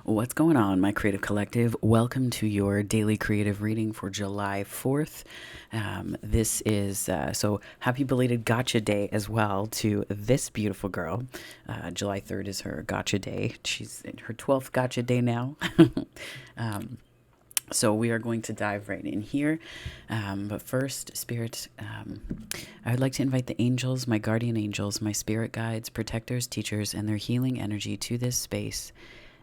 What's going on, my creative collective? Welcome to your daily creative reading for July 4th. This is, so happy belated gotcha day as well to this beautiful girl. July 3rd is her gotcha day. She's in her 12th gotcha day now. So we are going to dive right in here. But first, Spirit, I would like to invite the angels, my guardian angels, my spirit guides, protectors, teachers, and their healing energy to this space.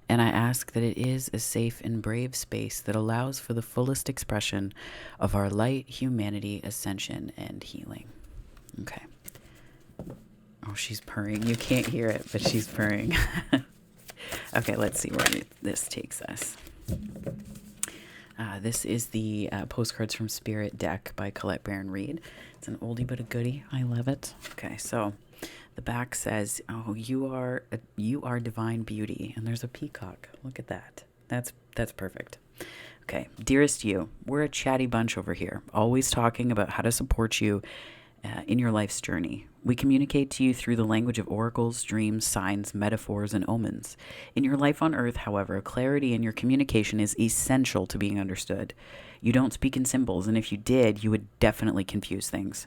And I ask that it is a safe and brave space that allows for the fullest expression of our light, humanity, ascension, and healing. Okay. Oh, she's purring. You can't hear it, but she's purring. Okay, let's see where this takes us. This is the Postcards from Spirit deck by Colette Baron Reed. It's an oldie but a goodie. I love it. Okay, so the back says, "Oh, you are divine beauty," and there's a peacock. Look at that. That's perfect. Okay, dearest you, we're a chatty bunch over here, always talking about how to support you in your life's journey. We communicate to you through the language of oracles, dreams, signs, metaphors, and omens. In your life on Earth, however, clarity in your communication is essential to being understood. You don't speak in symbols, and if you did, you would definitely confuse things.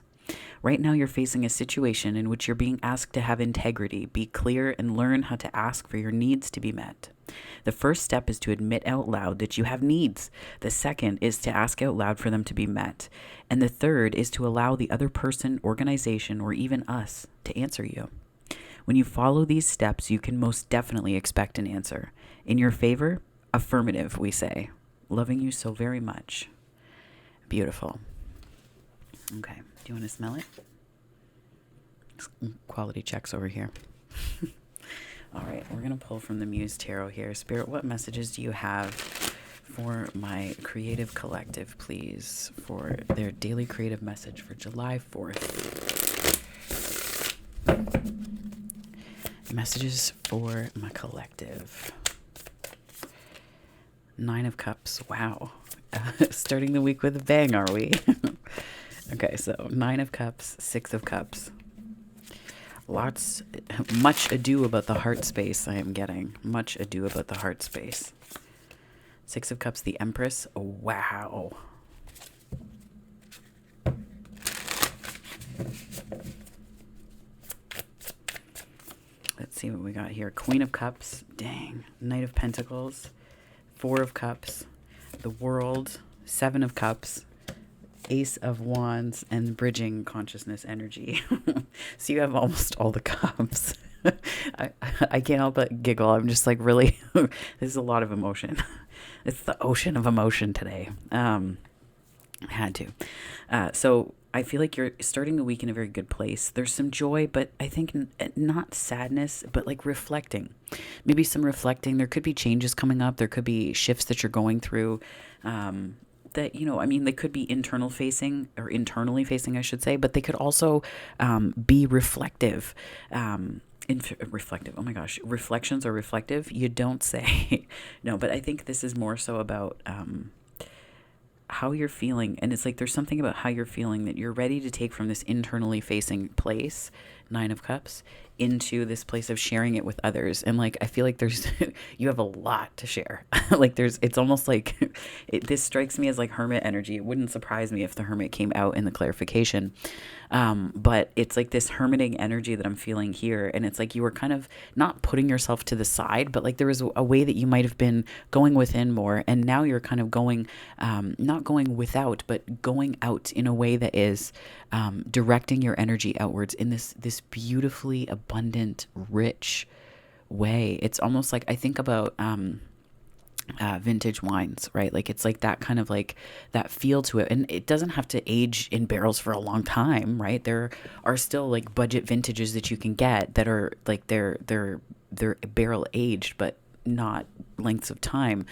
Right now, you're facing a situation in which you're being asked to have integrity, be clear, and learn how to ask for your needs to be met. The first step is to admit out loud that you have needs. The second is to ask out loud for them to be met. And the third is to allow the other person, organization, or even us to answer you. When you follow these steps, you can most definitely expect an answer. In your favor, affirmative, we say. Loving you so very much. Beautiful. Okay. Do you want to smell it? Quality checks over here. All right, we're going to pull from the Muse Tarot here. Spirit, what messages do you have for my creative collective, please, for their daily creative message for July 4th? Messages for my collective. 9 of Cups. Wow. Starting the week with a bang, are we? Okay, so 9 of Cups, 6 of Cups. Much ado about the heart space I am getting. Much ado about the heart space. 6 of Cups, the Empress. Oh, wow. Let's see what we got here. Queen of Cups. Dang. Knight of Pentacles. 4 of Cups. The World. 7 of Cups. Ace of Wands, and bridging consciousness energy. So you have almost all the cups. I can't help but giggle. I'm just like, really, this is a lot of emotion. It's the ocean of emotion today. I had to. So I feel like you're starting the week in a very good place. There's some joy, but I think not sadness, but like reflecting. Maybe some reflecting. There could be changes coming up. There could be shifts that you're going through. That, they could be internal facing or internally facing, I should say, but they could also be reflective. Reflective. Oh my gosh. Reflections are reflective. You don't say. No, but I think this is more so about how you're feeling. And it's like there's something about how you're feeling that you're ready to take from this internally facing place, 9 of Cups, into this place of sharing it with others. And like I feel like you have a lot to share. Like it's almost like this strikes me as like hermit energy. It wouldn't surprise me if the hermit came out in the clarification. But it's like this hermiting energy that I'm feeling here, and it's like you were kind of not putting yourself to the side, but like there was a way that you might have been going within more, and now you're kind of going not going without, but going out in a way that is directing your energy outwards in this beautifully abundant, rich way. It's almost like I think about vintage wines, right? Like it's like that kind of like that feel to it, and it doesn't have to age in barrels for a long time, right? There are still like budget vintages that you can get that are like they're barrel aged, but not lengths of time.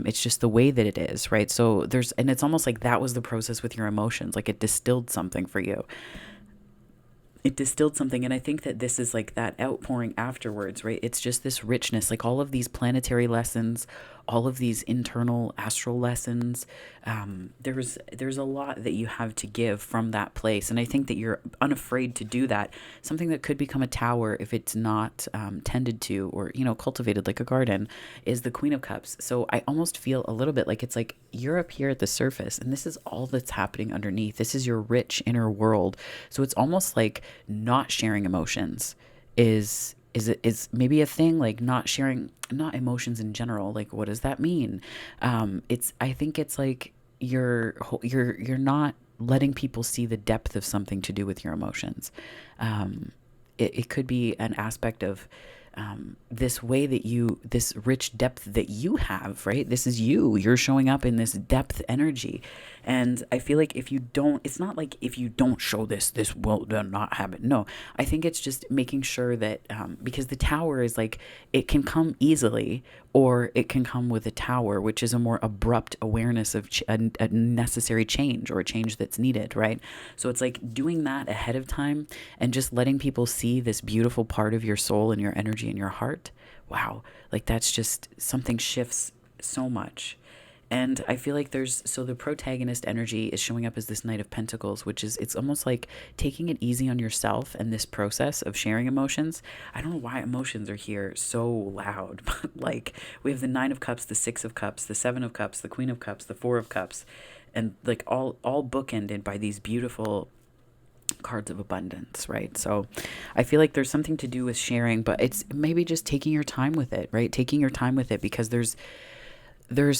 It's just the way that it is, right? So and it's almost like that was the process with your emotions. Like it distilled something for you. It distilled something, and I think that this is like that outpouring afterwards, right? It's just this richness, like all of these planetary lessons, all of these internal astral lessons. There's a lot that you have to give from that place. And I think that you're unafraid to do that. Something that could become a tower if it's not tended to, or, cultivated like a garden, is the Queen of Cups. So I almost feel a little bit like it's like you're up here at the surface and this is all that's happening underneath. This is your rich inner world. So it's almost like not sharing emotions is maybe a thing, like not sharing, not emotions in general. Like, what does that mean? I think it's like you're not letting people see the depth of something to do with your emotions. It could be an aspect of this way that this rich depth that you have, right? This is you're showing up in this depth energy. And I feel like it's not like if you don't show this will not happen. No, I think it's just making sure that, because the tower is like, it can come easily, or it can come with a tower, which is a more abrupt awareness of a necessary change, or a change that's needed, right? So it's like doing that ahead of time and just letting people see this beautiful part of your soul and your energy and your heart. Wow. Like, that's just something shifts so much. And I feel like the protagonist energy is showing up as this Knight of Pentacles, which is, it's almost like taking it easy on yourself and this process of sharing emotions. I don't know why emotions are here so loud, but like, we have the Nine of Cups, the Six of Cups, the Seven of Cups, the Queen of Cups, the Four of Cups, and like all bookended by these beautiful cards of abundance, right? So I feel like there's something to do with sharing, but it's maybe just taking your time with it, right? Taking your time with it, because there's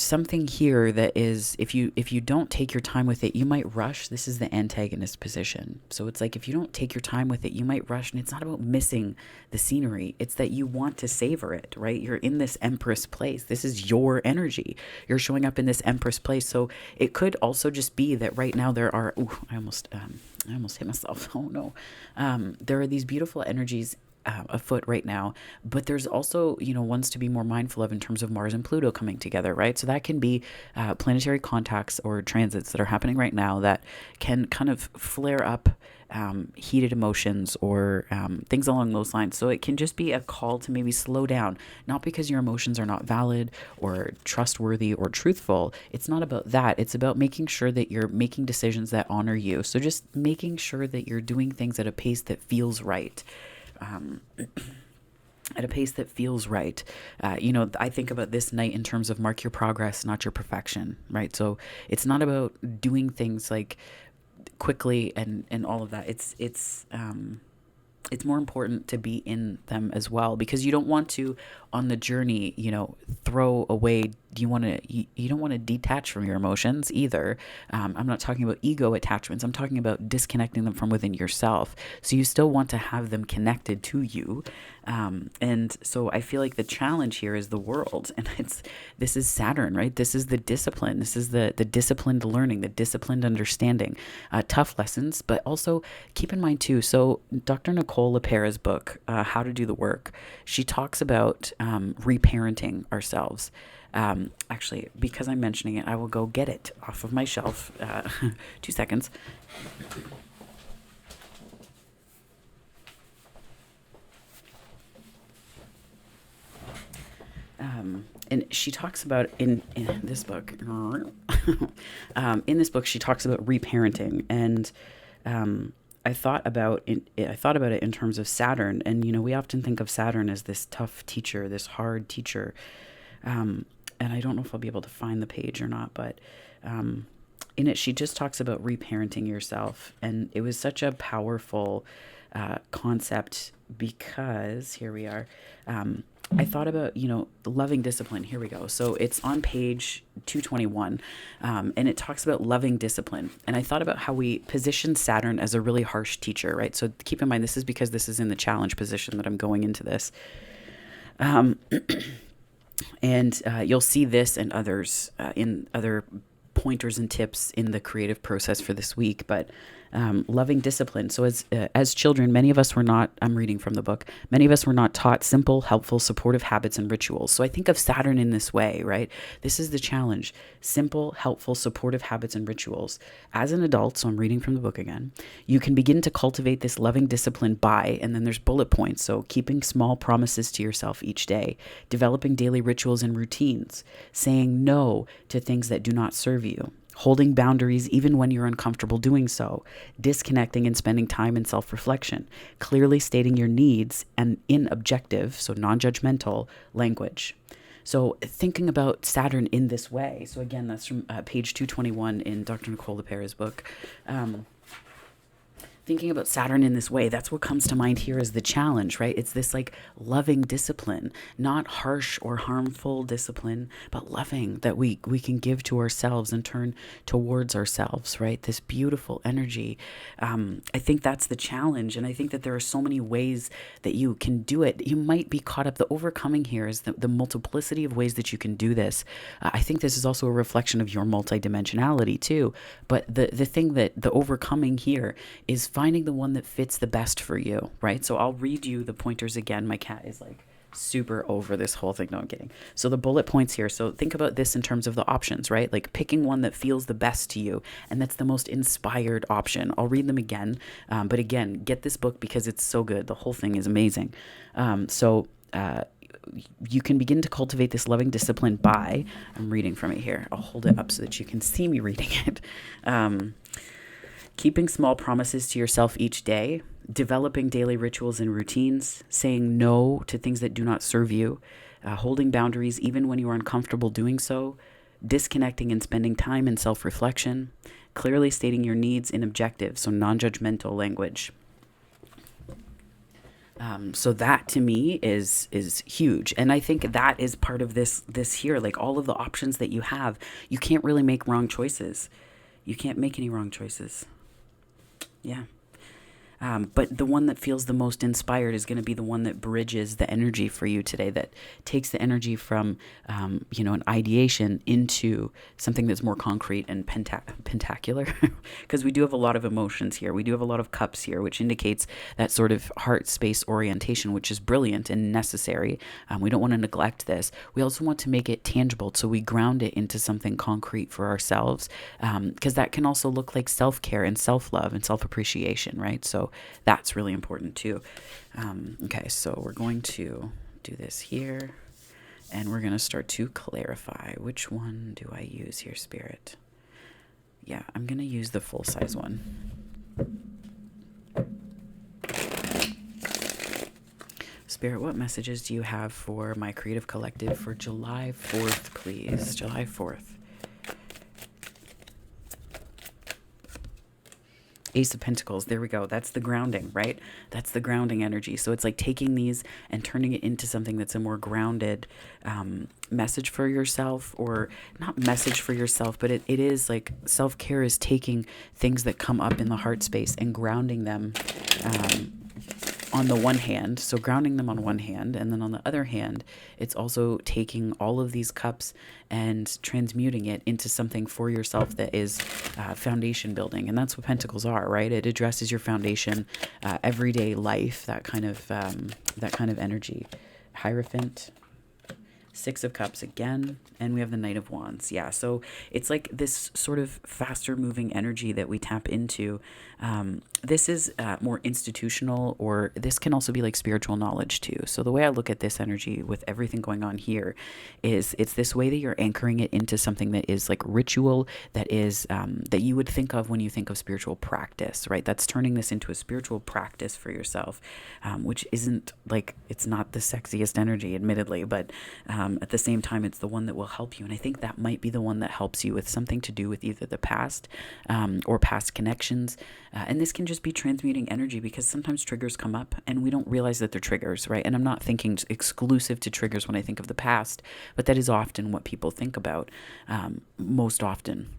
something here that is, if you don't take your time with it, you might rush. This is the antagonist position. So it's like, if you don't take your time with it, you might rush. And it's not about missing the scenery. It's that you want to savor it, right? You're in this Empress place. This is your energy. You're showing up in this Empress place. So it could also just be that right now there are, I almost hit myself. Oh no. There are these beautiful energies afoot right now, but there's also, ones to be more mindful of in terms of Mars and Pluto coming together, right? So that can be planetary contacts or transits that are happening right now that can kind of flare up heated emotions or things along those lines. So it can just be a call to maybe slow down, not because your emotions are not valid or trustworthy or truthful. It's not about that. It's about making sure that you're making decisions that honor you. So just making sure that you're doing things at a pace that feels right. At a pace that feels right. I think about this night in terms of mark your progress, not your perfection, right? So it's not about doing things like quickly and all of that. It's more important to be in them as well, because you don't want to, on the journey, throw away. You don't want to detach from your emotions either. I'm not talking about ego attachments. I'm talking about disconnecting them from within yourself. So you still want to have them connected to you. And so I feel like the challenge here is the world, and this is Saturn, right? This is the discipline. This is the disciplined learning, the disciplined understanding, tough lessons, but also keep in mind too. So Dr. Nicole LePera's book, How to Do the Work, she talks about reparenting ourselves. Actually, because I'm mentioning it, I will go get it off of my shelf. 2 seconds. And she talks about in this book, she talks about reparenting, and I thought about it in terms of Saturn, and we often think of Saturn as this tough teacher, this hard teacher, and I don't know if I'll be able to find the page or not, but in it she just talks about reparenting yourself, and it was such a powerful concept, because here we are. I thought about, loving discipline. Here we go. So it's on page 221, and it talks about loving discipline. And I thought about how we position Saturn as a really harsh teacher, right? So keep in mind, this is because this is in the challenge position that I'm going into this. And you'll see this and others in other pointers and tips in the creative process for this week. But Loving discipline. So as children, many of us were not, I'm reading from the book, many of us were not taught simple, helpful, supportive habits and rituals. So I think of Saturn in this way, right? This is the challenge. Simple, helpful, supportive habits and rituals. As an adult, so I'm reading from the book again, you can begin to cultivate this loving discipline by, and then there's bullet points. So keeping small promises to yourself each day, developing daily rituals and routines, saying no to things that do not serve you, holding boundaries even when you're uncomfortable doing so, disconnecting and spending time in self-reflection, clearly stating your needs and in objective, so non-judgmental language. So thinking about Saturn in this way. So again, that's from page 221 in Dr. Nicole LePera's book. Thinking about Saturn in this way, that's what comes to mind here as the challenge, right? It's this like loving discipline, not harsh or harmful discipline, but loving that we can give to ourselves and turn towards ourselves, right? This beautiful energy. I think that's the challenge. And I think that there are so many ways that you can do it. You might be caught up. The overcoming here is the multiplicity of ways that you can do this. I think this is also a reflection of your multidimensionality too. But the thing that the overcoming here is finding the one that fits the best for you, right? So I'll read you the pointers again. My cat is like super over this whole thing. No, I'm kidding. So the bullet points here. So think about this in terms of the options, right? Like picking one that feels the best to you. And that's the most inspired option. I'll read them again. But again, get this book because it's so good. The whole thing is amazing. You can begin to cultivate this loving discipline by, I'm reading from it here. I'll hold it up so that you can see me reading it. Keeping small promises to yourself each day, developing daily rituals and routines, saying no to things that do not serve you, holding boundaries even when you are uncomfortable doing so, disconnecting and spending time in self-reflection, clearly stating your needs in objectives, so non-judgmental language. So that to me is huge. And I think that is part of this here, like all of the options that you have, you can't really make wrong choices. You can't make any wrong choices. Yeah. But the one that feels the most inspired is going to be the one that bridges the energy for you today, that takes the energy from, an ideation into something that's more concrete and pentacular, because we do have a lot of emotions here. We do have a lot of cups here, which indicates that sort of heart space orientation, which is brilliant and necessary. We don't want to neglect this. We also want to make it tangible, so we ground it into something concrete for ourselves, because that can also look like self-care and self-love and self-appreciation, right? So that's really important too. Okay, so we're going to do this here, and we're going to start to clarify. Which one do I use here, Spirit? Yeah, I'm going to use the full-size one. Spirit, what messages do you have for my creative collective for July 4th, please? July 4th. Ace of Pentacles, there we go. That's the grounding, right? That's the grounding energy. So it's like taking these and turning it into something that's a more grounded message for yourself, or not message for yourself, but it is like self-care is taking things that come up in the heart space and grounding them on the one hand, so grounding them on one hand, and then on the other hand, it's also taking all of these cups and transmuting it into something for yourself that is foundation building. And that's what Pentacles are, right? It addresses your foundation, everyday life, that kind of energy. Hierophant, Six of Cups again, and we have the Knight of Wands. Yeah, so it's like this sort of faster moving energy that we tap into. This is more institutional, or this can also be like spiritual knowledge too. So the way I look at this energy with everything going on here is it's this way that you're anchoring it into something that is like ritual, that is that you would think of when you think of spiritual practice, right? That's turning this into a spiritual practice for yourself, which isn't like, it's not the sexiest energy, admittedly, but at the same time, it's the one that will help you. And I think that might be the one that helps you with something to do with either the past or past connections. And this can just be transmuting energy, because sometimes triggers come up and we don't realize that they're triggers, right? And I'm not thinking exclusive to triggers when I think of the past, but that is often what people think about most often.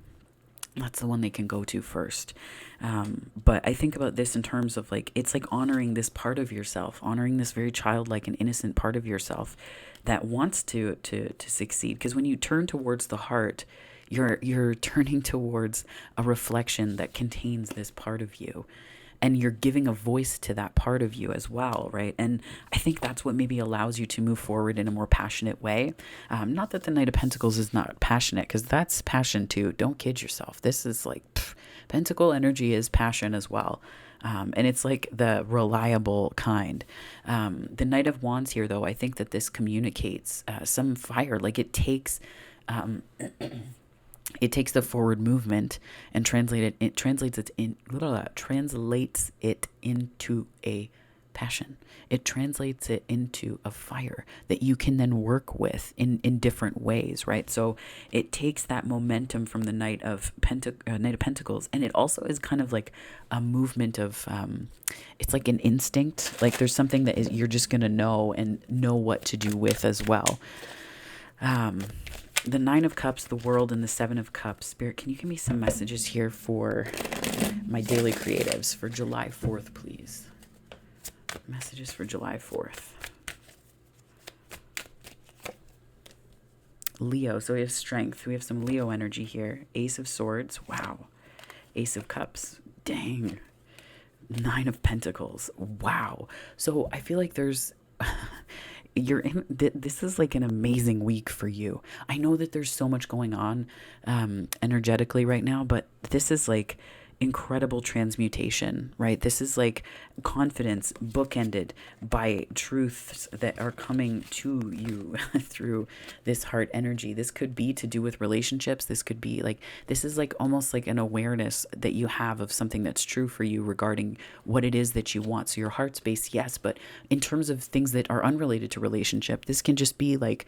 That's the one they can go to first. But I think about this in terms of like, it's like honoring this part of yourself, honoring this very childlike and innocent part of yourself that wants to succeed. Because when you turn towards the heart, You're turning towards a reflection that contains this part of you, and you're giving a voice to that part of you as well, right? And I think that's what maybe allows you to move forward in a more passionate way. Not that the Knight of Pentacles is not passionate, because that's passion too. Don't kid yourself. This is like, Pentacle energy is passion as well. And it's like the reliable kind. The Knight of Wands here, though, I think that this communicates some fire. Like it takes the forward movement and translates it into a passion. It translates it into a fire that you can then work with in different ways, right? So it takes that momentum from the Knight of Pentacles, and it also is kind of like a movement of, it's like an instinct. Like there's something that you're just going to know and know what to do with as well. The Nine of Cups, the World, and the Seven of Cups. Spirit, can you give me some messages here for my daily creatives for July 4th, please? Messages for July 4th. Leo, so we have strength. We have some Leo energy here. Ace of Swords, wow. Ace of Cups, dang. Nine of Pentacles, wow. So I feel like there's... this is like an amazing week for you. I know that there's so much going on energetically right now, but this is like incredible transmutation, right? This is like confidence bookended by truths that are coming to you through this heart energy. This could be to do with relationships. This could be like, this is like almost like an awareness that you have of something that's true for you regarding what it is that you want. So your heart space, yes, but in terms of things that are unrelated to relationship, this can just be like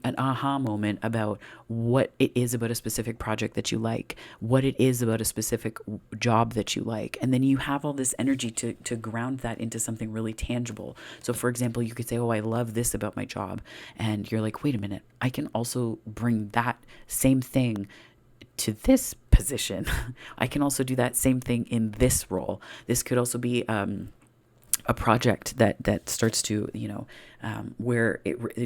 an aha moment about what it is about a specific project that you like, what it is about a specific job that you like. And then you have all this energy to ground that into something really tangible. So for example, you could say, oh, I love this about my job. And you're like, wait a minute, I can also bring that same thing to this position. I can also do that same thing in this role. This could also be a project that starts to, where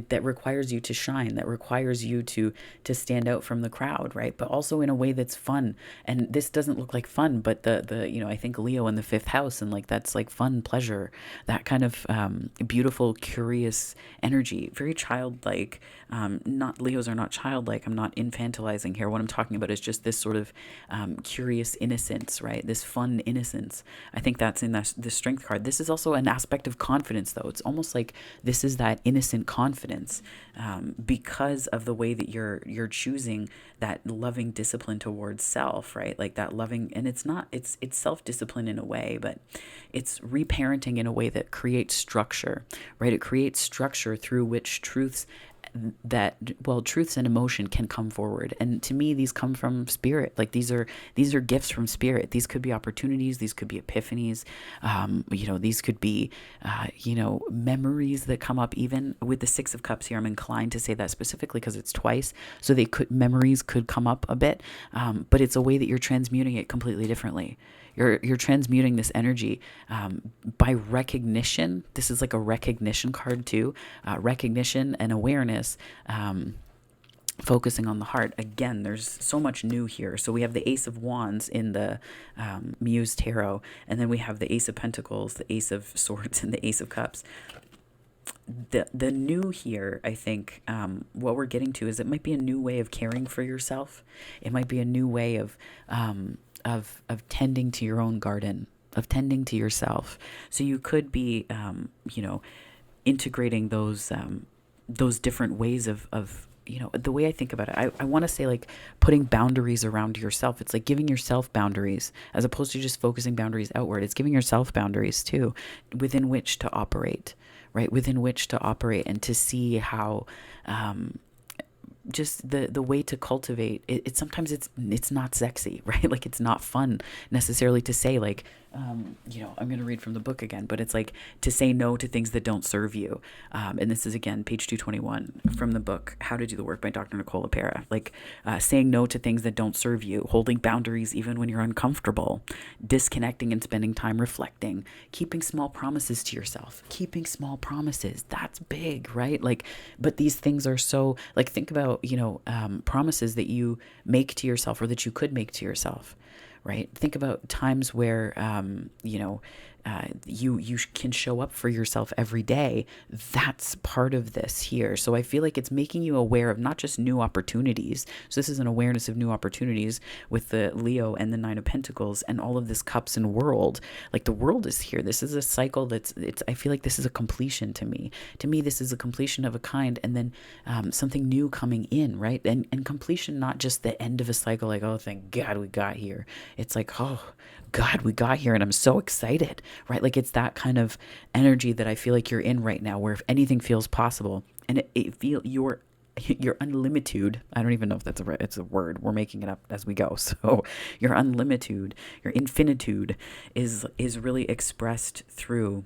that requires you to shine, that requires you to stand out from the crowd, right? But also in a way that's fun. And this doesn't look like fun, but I think Leo in the 5th house, and like that's like fun, pleasure, that kind of beautiful, curious energy, very childlike. Not Leos are not childlike. I'm not infantilizing here. What I'm talking about is just this sort of curious innocence, right? This fun innocence. I think that's in the strength card. This is also an aspect of confidence, though. It's almost like this is that innocent confidence because of the way that you're choosing that loving discipline towards self, right? Like that loving, and it's self-discipline in a way, but it's reparenting in a way that creates structure, right? It creates structure through which truths and emotion can come forward. And to me, these come from spirit. Like these are gifts from spirit. These could be opportunities. These could be epiphanies. These could be, memories that come up. Even with the 6 of Cups here, I'm inclined to say that specifically because it's twice. So memories could come up a bit. But it's a way that you're transmuting it completely differently. You're transmuting this energy by recognition. This is like a recognition card too. Recognition and awareness, focusing on the heart. Again, there's so much new here. So we have the Ace of Wands in the Muse Tarot, and then we have the Ace of Pentacles, the Ace of Swords, and the Ace of Cups. The new here, I think, what we're getting to is it might be a new way of caring for yourself. It might be a new way of tending to your own garden, of tending to yourself. So you could be, integrating those different ways of the way I think about it. I want to say like putting boundaries around yourself. It's like giving yourself boundaries as opposed to just focusing boundaries outward. It's giving yourself boundaries too, within which to operate, right? Within which to operate and to see how, just the way to cultivate it. Sometimes it's not sexy, right? Like it's not fun necessarily to say like, I'm going to read from the book again, but it's like to say no to things that don't serve you. And this is again, page 221 from the book, How to Do the Work by Dr. Nicole LePera. Like saying no to things that don't serve you, holding boundaries even when you're uncomfortable, disconnecting and spending time reflecting, keeping small promises to yourself, keeping small promises. That's big, right? Like, but these things are so like, think about promises that you make to yourself or that you could make to yourself, right? Think about times where, you can show up for yourself every day. That's part of this here. So I feel like it's making you aware of not just new opportunities. So this is an awareness of new opportunities with the Leo and the Nine of Pentacles and all of this cups and world. Like the world is here. This is a cycle I feel like this is a completion to me. To me, this is a completion of a kind, and then something new coming in, right? And completion, not just the end of a cycle, like, oh, thank God we got here. It's like, oh, God, we got here and I'm so excited, right? Like it's that kind of energy that I feel like you're in right now, where if anything feels possible, and you're unlimited. I don't even know if it's a word. We're making it up as we go. So your unlimited, your infinitude is really expressed through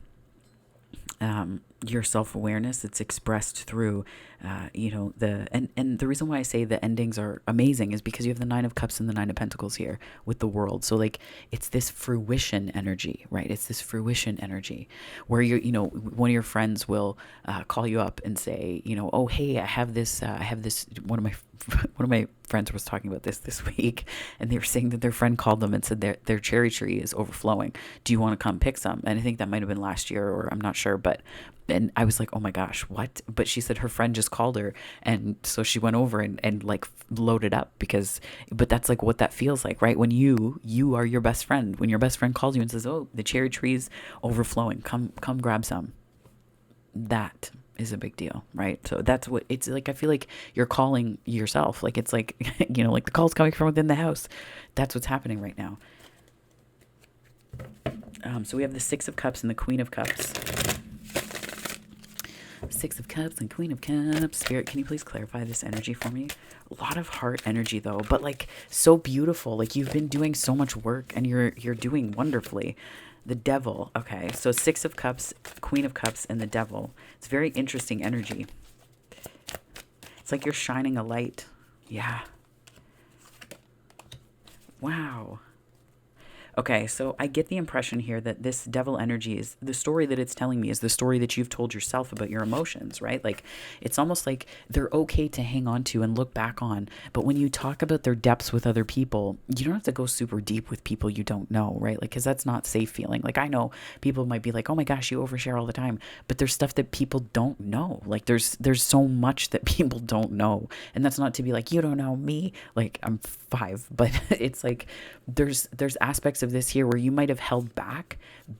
your self-awareness. It's expressed through and the reason why I say the endings are amazing is because you have the Nine of Cups and the Nine of Pentacles here with the world. So like it's this fruition energy, right? It's this fruition energy where one of your friends will call you up and say, oh, hey, I have this one of my friends was talking about this week, and they were saying that their friend called them and said their cherry tree is overflowing. Do you want to come pick some? And I think that might have been last year, or I'm not sure, and I was like, oh my gosh, what? But she said her friend just called her, and so she went over and like loaded up but that's like what that feels like, right? When you are your best friend, when your best friend calls you and says, oh, the cherry tree's overflowing, come grab some. That is a big deal, right? So that's what it's like. I feel like you're calling yourself, like it's like, like the call's coming from within the house. That's what's happening right now. So we have the Six of Cups and the Queen of Cups. Six of Cups and Queen of Cups. Spirit, can you please clarify this energy for me? A lot of heart energy though, but like so beautiful. Like you've been doing so much work and you're doing wonderfully. The Devil. Okay, so Six of Cups, Queen of Cups, and the Devil. It's very interesting energy. It's like you're shining a light. Yeah. Wow. Okay, so I get the impression here that this devil energy is the story that it's telling me is the story that you've told yourself about your emotions, right? Like it's almost like they're okay to hang on to and look back on. But when you talk about their depths with other people, you don't have to go super deep with people you don't know, right? Like, because that's not safe feeling. Like I know people might be like, oh my gosh, you overshare all the time. But there's stuff that people don't know. Like there's so much that people don't know. And that's not to be like, you don't know me. Like I'm 5, but it's like there's aspects of this here where you might have held back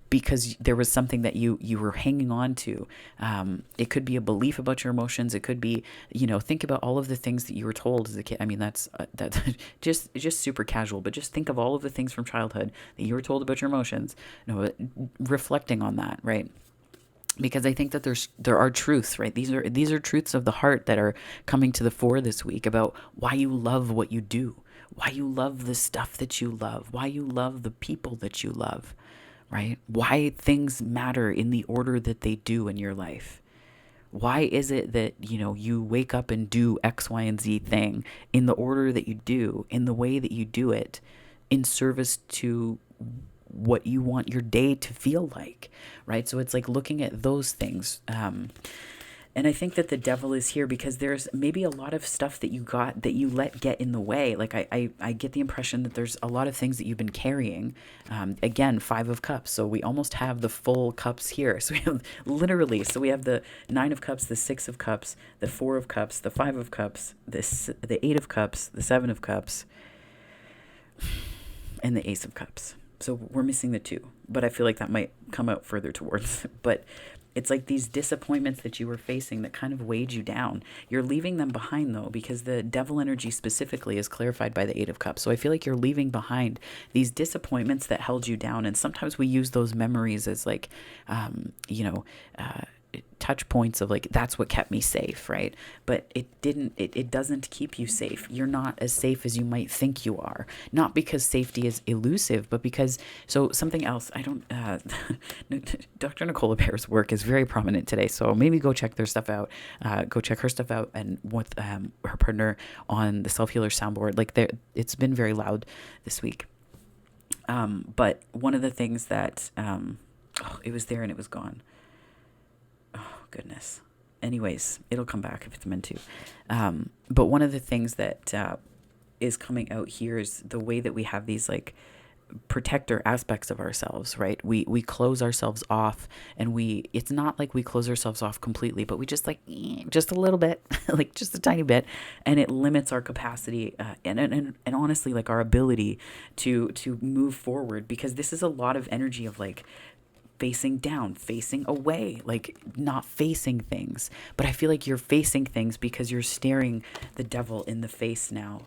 because there was something that you were hanging on to. It could be a belief about your emotions. It could be, think about all of the things that you were told as a kid. I mean, that's just super casual, but just think of all of the things from childhood that you were told about your emotions. Reflecting on that, right? Because I think that there are truths, right? These are truths of the heart that are coming to the fore this week about why you love what you do, why you love the stuff that you love, why you love the people that you love, right? Why things matter in the order that they do in your life. Why is it that, you wake up and do X, Y, and Z thing in the order that you do, in the way that you do it, in service to what you want your day to feel like, right? So it's like looking at those things. And I think that the devil is here because there's maybe a lot of stuff that you got that you let get in the way. Like I get the impression that there's a lot of things that you've been carrying. Again, 5 of Cups. So we almost have the full cups here. So we have so we have the 9 of Cups, the 6 of Cups, the 4 of Cups, the 5 of Cups, the 8 of Cups, the 7 of Cups, and the Ace of Cups. So we're missing the 2, but I feel like that might come out further towards. But it's like these disappointments that you were facing that kind of weighed you down. You're leaving them behind, though, because the devil energy specifically is clarified by the 8 of Cups. So I feel like you're leaving behind these disappointments that held you down. And sometimes we use those memories as like, touch points of like, that's what kept me safe, right? But it doesn't keep you safe. You're not as safe as you might think you are. Not because safety is elusive, but because, so something else, Dr. Nicole LePera's work is very prominent today. So maybe go check their stuff out, go check her stuff out, and with her partner on the Self-Healer soundboard. Like it's been very loud this week. But one of the things that, it was there and it was gone. Oh, goodness. anyways, it'll come back if it's meant to. But one of the things that is coming out here is the way that we have these like protector aspects of ourselves, right? We close ourselves off, and it's not like we close ourselves off completely, but we just like just a little bit, like just a tiny bit, and it limits our capacity and honestly like our ability to move forward, because this is a lot of energy of like facing down, facing away, like not facing things. But I feel like you're facing things because you're staring the devil in the face now.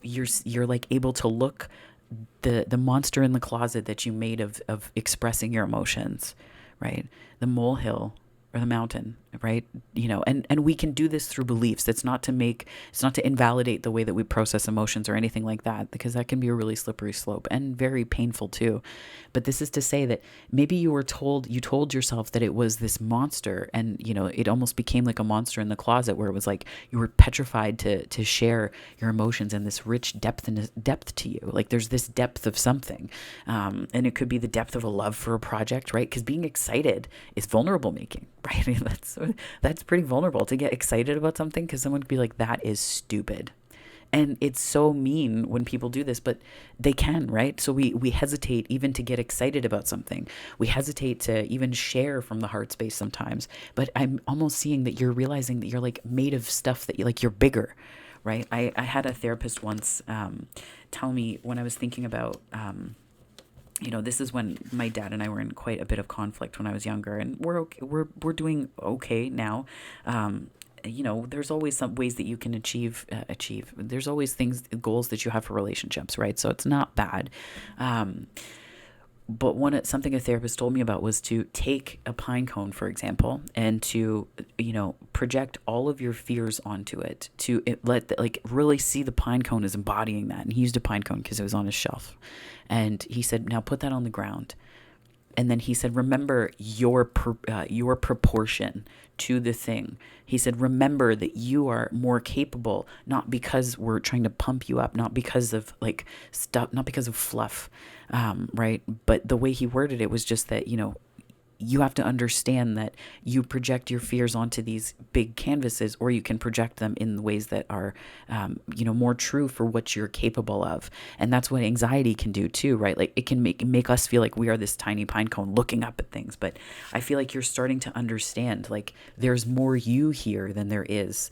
You're like able to look the monster in the closet that you made of expressing your emotions, right? The molehill or the mountain, right? And we can do this through beliefs. It's not to invalidate the way that we process emotions or anything like that, because that can be a really slippery slope and very painful too. But this is to say that maybe you told yourself that it was this monster, and it almost became like a monster in the closet, where it was like you were petrified to share your emotions and this rich depth to you. Like there's this depth of something, and it could be the depth of a love for a project, right? Because being excited is vulnerable making, right? I mean, that's pretty vulnerable to get excited about something, because someone could be like, that is stupid. And it's so mean when people do this, but they can, right? So we hesitate even to get excited about something. We hesitate to even share from the heart space sometimes. But I'm almost seeing that you're realizing that you're like made of stuff that you're bigger, right? I had a therapist once tell me, when I was thinking about this is when my dad and I were in quite a bit of conflict when I was younger, and we're doing okay now. There's always some ways that you can achieve. There's always goals that you have for relationships, right? So it's not bad. But something a therapist told me about was to take a pine cone, for example, and to, project all of your fears onto it, really see the pine cone as embodying that. And he used a pine cone because it was on his shelf. And he said, now put that on the ground. And then he said, remember your proportion to the thing. He said, remember that you are more capable, not because we're trying to pump you up, not because of like stuff, not because of fluff, right? But the way he worded it was just that, you have to understand that you project your fears onto these big canvases, or you can project them in ways that are, more true for what you're capable of. And that's what anxiety can do too, right? Like it can make us feel like we are this tiny pine cone looking up at things. But I feel like you're starting to understand, like there's more you here than there is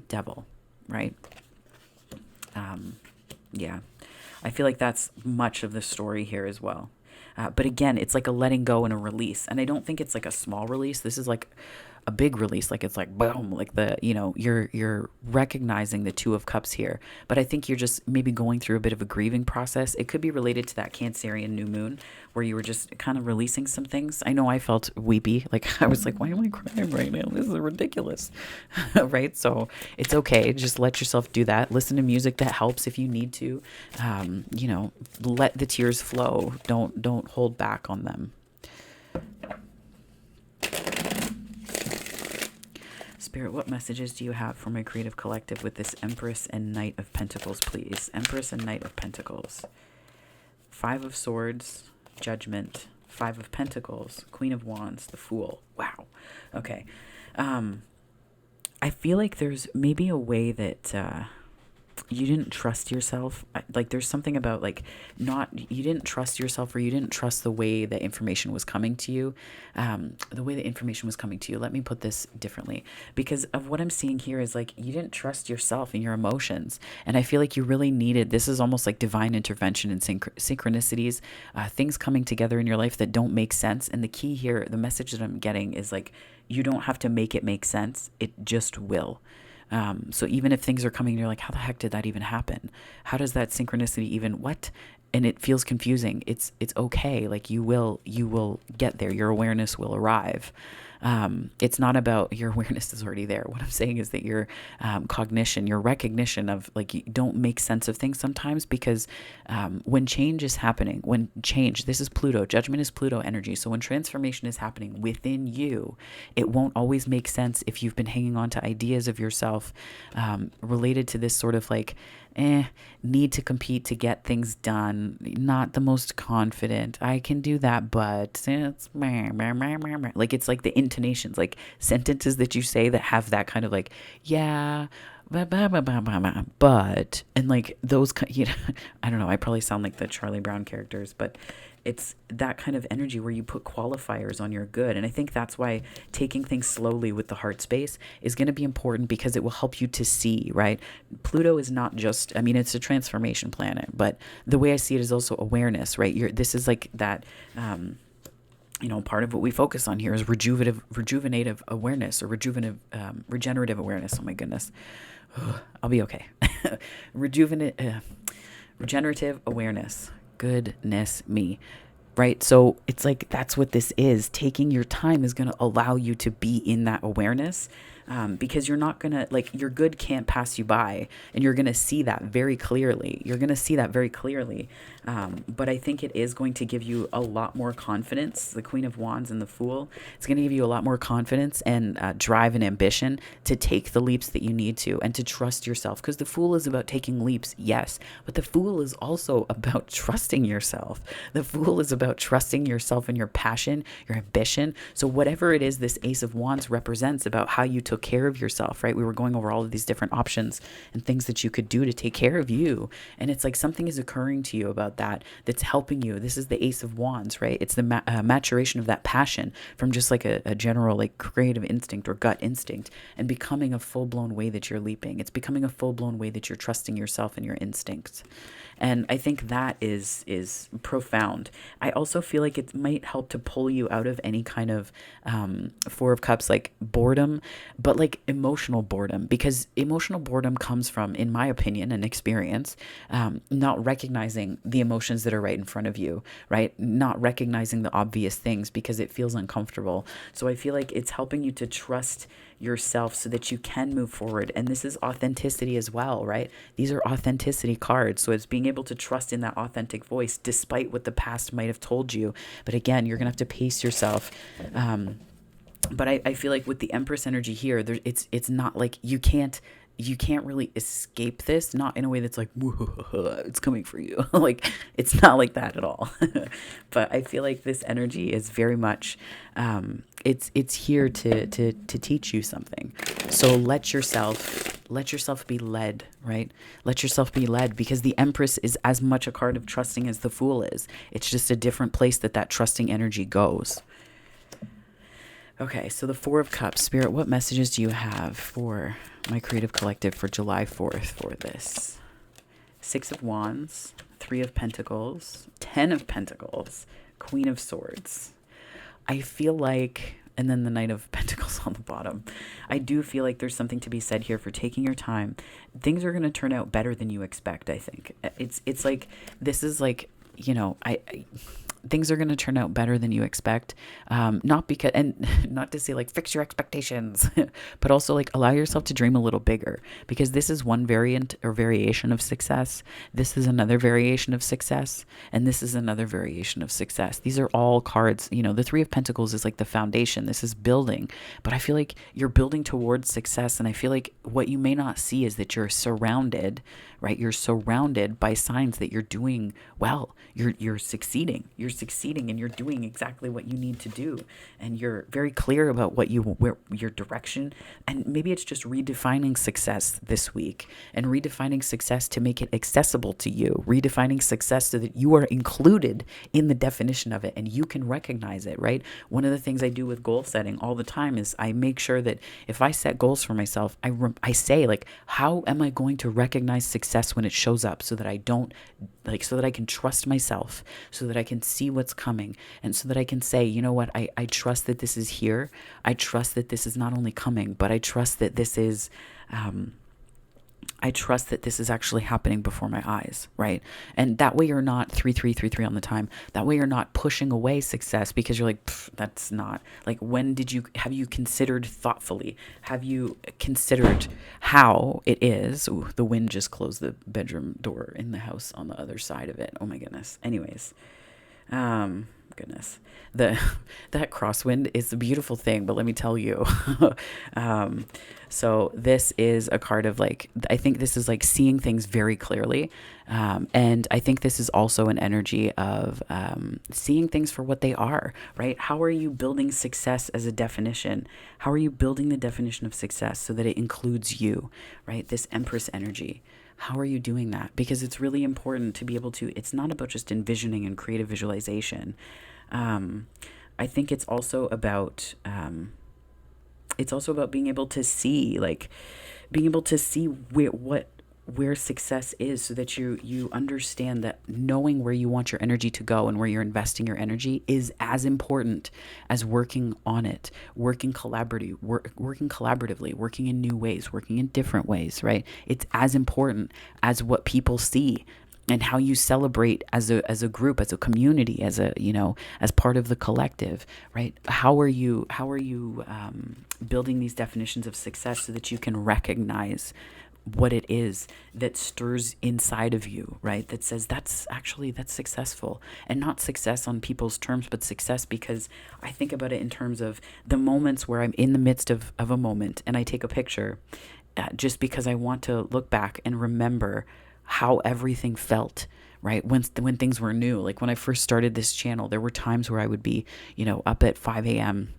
devil, right? Yeah. I feel like that's much of the story here as well. But again, it's like a letting go and a release. And I don't think it's like a small release. This is like a big release. Like it's like boom, like you're recognizing the Two of Cups here. But I think you're just maybe going through a bit of a grieving process. It could be related to that Cancerian new moon, where you were just kind of releasing some things. I know I felt weepy. Like I was like, why am I crying right now? This is ridiculous. Right? So it's okay. Just let yourself do that. Listen to music that helps if you need to. Let the tears flow. Don't hold back on them. Spirit, what messages do you have for my creative collective with this Empress and Knight of Pentacles, please? Empress and Knight of Pentacles. 5 of Swords, Judgment. 5 of Pentacles, Queen of Wands, the Fool. Wow. Okay. I feel like there's maybe a way that you didn't trust yourself. Like there's something about like you didn't trust yourself, or you didn't trust the way that information was coming to you. The way that information was coming to you. Let me put this differently, because of what I'm seeing here is like you didn't trust yourself and your emotions. And I feel like you really needed, this is almost like divine intervention and synchronicities, things coming together in your life that don't make sense. And the key here, the message that I'm getting is like, you don't have to make it make sense. It just will. So even if things are coming and you're like, how the heck did that even happen? How does that synchronicity even, what? And it feels confusing. It's okay. Like you will get there. Your awareness will arrive. It's not about, your awareness is already there. What I'm saying is that your cognition, your recognition of like, you don't make sense of things sometimes, because when change is happening, this is Pluto, judgment is Pluto energy. So when transformation is happening within you, it won't always make sense if you've been hanging on to ideas of yourself related to this sort of like, need to compete to get things done. Not the most confident. I can do that, but it's like it's like the intonations, like sentences that you say that have that kind of like, yeah, but, and like those, I don't know, I probably sound like the Charlie Brown characters, but it's that kind of energy where you put qualifiers on your good. And I think that's why taking things slowly with the heart space is going to be important, because it will help you to see, right? Pluto is not just, I mean, it's a transformation planet, but the way I see it is also awareness, right? This is like that, part of what we focus on here is rejuvenative awareness, or regenerative awareness. Oh my goodness. I'll be okay. Regenerative awareness. Goodness me. Right? So it's like, that's what this is. Taking your time is going to allow you to be in that awareness, because you're not going to, like, your good can't pass you by, and you're going to see that very clearly. But I think it is going to give you a lot more confidence. The Queen of Wands and the Fool, it's going to give you a lot more confidence and drive and ambition to take the leaps that you need to, and to trust yourself. Because the Fool is about taking leaps, yes, but the Fool is also about trusting yourself. The Fool is about trusting yourself and your passion, your ambition. So whatever it is this Ace of Wands represents about how you took care of yourself, right? We were going over all of these different options and things that you could do to take care of you. And it's like something is occurring to you about that that's helping you. This is the Ace of Wands, right? It's the maturation of that passion from just like a general like creative instinct or gut instinct, and becoming a full-blown way that you're leaping. It's becoming a full-blown way that you're trusting yourself and your instincts. And I think that is profound. I also feel like it might help to pull you out of any kind of Four of Cups, like boredom, but like emotional boredom, because emotional boredom comes from, in my opinion and experience, not recognizing the emotions that are right in front of you, right? Not recognizing the obvious things because it feels uncomfortable. So I feel like it's helping you to trust yourself so that you can move forward. And this is authenticity as well, right? These are authenticity cards. So it's being able to trust in that authentic voice despite what the past might have told you. But again, you're gonna have to pace yourself. But I feel like with the Empress energy here, it's not like you can't really escape this, not in a way that's like, it's coming for you. Like, it's not like that at all. But I feel like this energy is very much, it's here to teach you something. So let yourself be led, right? Let yourself be led, because the Empress is as much a card of trusting as the Fool is. It's just a different place that trusting energy goes. Okay, so the Four of Cups. Spirit, what messages do you have for my creative collective for July 4th for this? Six of Wands, Three of Pentacles, 10 of Pentacles, Queen of Swords. I feel like, and then the Knight of Pentacles on the bottom. I do feel like there's something to be said here for taking your time. Things are going to turn out better than you expect, I think. It's like, this is like, things are going to turn out better than you expect. Not because, and not to say like fix your expectations, but also like allow yourself to dream a little bigger, because this is one variant or variation of success. This is another variation of success. And this is another variation of success. These are all cards, the Three of Pentacles is like the foundation. This is building, but I feel like you're building towards success. And I feel like what you may not see is that you're surrounded, right? You're surrounded by signs that you're doing well. You're succeeding. You're succeeding, and you're doing exactly what you need to do. And you're very clear about your direction. And maybe it's just redefining success this week, and redefining success to make it accessible to you. Redefining success so that you are included in the definition of it and you can recognize it, right? One of the things I do with goal setting all the time is I make sure that if I set goals for myself, I say like, how am I going to recognize success when it shows up, so that I don't so that I can trust myself, so that I can see what's coming, and so that I can say, you know what, I trust that this is here. I trust that this is not only coming, but I trust that this is actually happening before my eyes, right? And that way you're not 3-3-3-3 on the time. That way you're not pushing away success because you're like, that's not, like, have you considered thoughtfully? Have you considered how it is? Ooh, the wind just closed the bedroom door in the house on the other side of it. Oh my goodness. Anyways, goodness. The that crosswind is a beautiful thing, but let me tell you. So this is a card of like, I think this is like seeing things very clearly. And I think this is also an energy of seeing things for what they are, right? How are you building success as a definition? How are you building the definition of success so that it includes you, right? This Empress energy. How are you doing that? Because it's really important to be able to, it's not about just envisioning and creative visualization. I think it's also about being able to see, like being able to see where success is, so that you understand that knowing where you want your energy to go and where you're investing your energy is as important as working on it, working collaboratively, working in new ways, working in different ways, right? It's as important as what people see and how you celebrate as a group, as a community, as a, as part of the collective, right? How are you building these definitions of success so that you can recognize what it is that stirs inside of you, right? That says that's successful, and not success on people's terms, but success because I think about it in terms of the moments where I'm in the midst of a moment and I take a picture just because I want to look back and remember how everything felt, right? When things were new. Like when I first started this channel, there were times where I would be, up at 5 a.m.,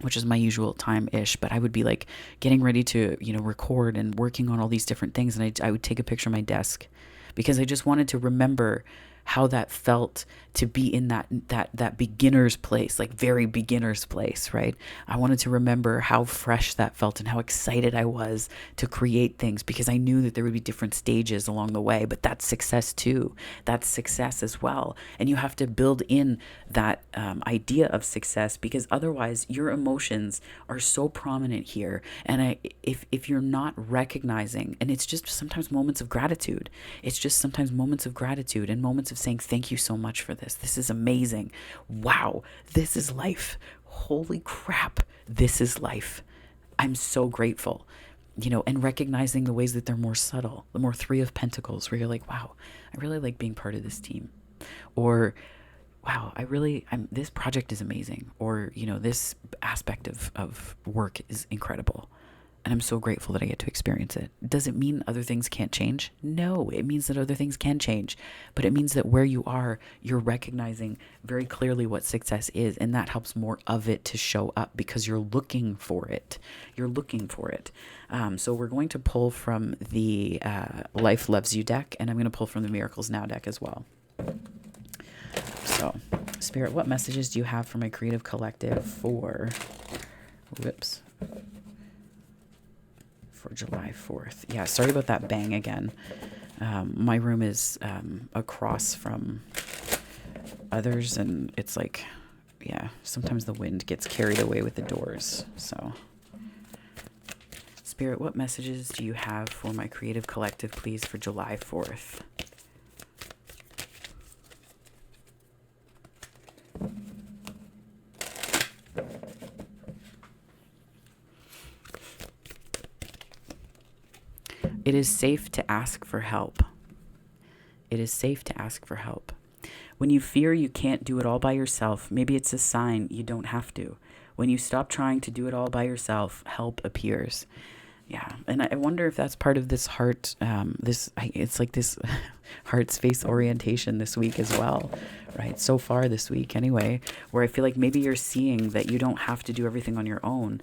which is my usual time-ish, but I would be like getting ready to, record and working on all these different things. And I would take a picture of my desk because I just wanted to remember how that felt to be in that beginner's place, like very beginner's place, right? I wanted to remember how fresh that felt and how excited I was to create things, because I knew that there would be different stages along the way, but that's success too. That's success as well. And you have to build in that idea of success, because otherwise your emotions are so prominent here. And if you're not recognizing, and it's just sometimes moments of gratitude, and moments of saying, thank you so much for this. This is amazing. Wow. This is life. Holy crap. This is life. I'm so grateful, and recognizing the ways that they're more subtle, the more Three of Pentacles, where you're like, wow, I really like being part of this team. Or, wow, this project is amazing. Or, this aspect of work is incredible. And I'm so grateful that I get to experience it. Does it mean other things can't change? No, it means that other things can change. But it means that where you are, you're recognizing very clearly what success is. And that helps more of it to show up because you're looking for it. So we're going to pull from the Life Loves You deck. And I'm going to pull from the Miracles Now deck as well. So, Spirit, what messages do you have for my creative collective for July 4th. Yeah, sorry about that bang again. My room is across from others, and it's like, yeah, sometimes the wind gets carried away with the doors. So, Spirit, what messages do you have for my creative collective, please, for July 4th? It is safe to ask for help. It is safe to ask for help. When you fear you can't do it all by yourself, maybe it's a sign you don't have to. When you stop trying to do it all by yourself, help appears. Yeah, and I wonder if that's part of this heart, it's like this heart space orientation this week as well, right? So far this week anyway, where I feel like maybe you're seeing that you don't have to do everything on your own.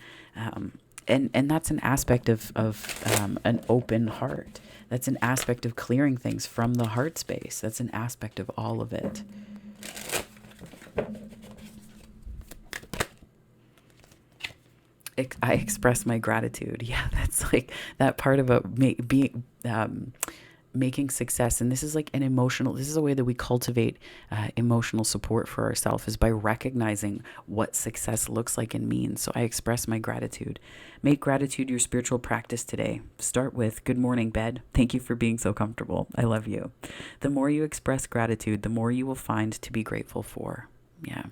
And that's an aspect of an open heart. That's an aspect of clearing things from the heart space. That's an aspect of all of it. I express my gratitude. Yeah, that's like that part about making success. And this is like this is a way that we cultivate emotional support for ourselves, is by recognizing what success looks like and means. So I express my gratitude. Make gratitude your spiritual practice today. Start with, good morning, bed. Thank you for being so comfortable. I love you. The more you express gratitude, the more you will find to be grateful for. Yeah.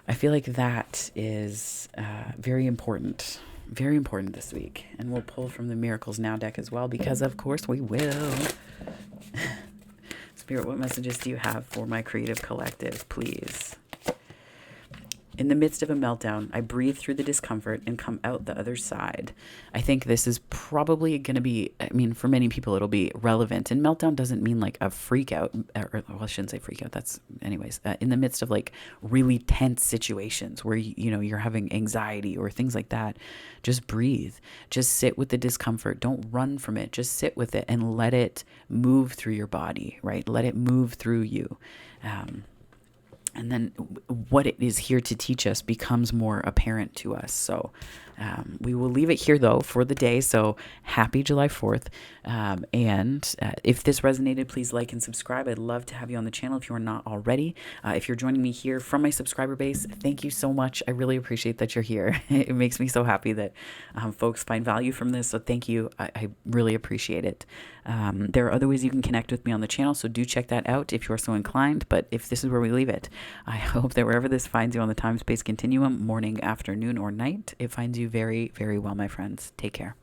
I feel like that is very important this week. And we'll pull from the Miracles Now deck as well, because of course we will. Spirit, what messages do you have for my creative collective, please? In the midst of a meltdown, I breathe through the discomfort and come out the other side. I think this is probably going to be, I mean, for many people, it'll be relevant. And meltdown doesn't mean like a freak out, or well, I shouldn't say freak out. That's, anyways, in the midst of like really tense situations where, you know, you're having anxiety or things like that, just breathe. Just sit with the discomfort. Don't run from it. Just sit with it and let it move through your body, right? Let it move through you. And then what it is here to teach us becomes more apparent to us. So we will leave it here, though, for the day. So happy July 4th. And if this resonated, please like and subscribe. I'd love to have you on the channel if you are not already. If you're joining me here from my subscriber base, thank you so much. I really appreciate that you're here. It makes me so happy that folks find value from this. So thank you. I really appreciate it. There are other ways you can connect with me on the channel, so do check that out if you are so inclined. But if this is where we leave it, I hope that wherever this finds you on the time-space continuum, morning, afternoon, or night, it finds you very, very well, my friends. Take care.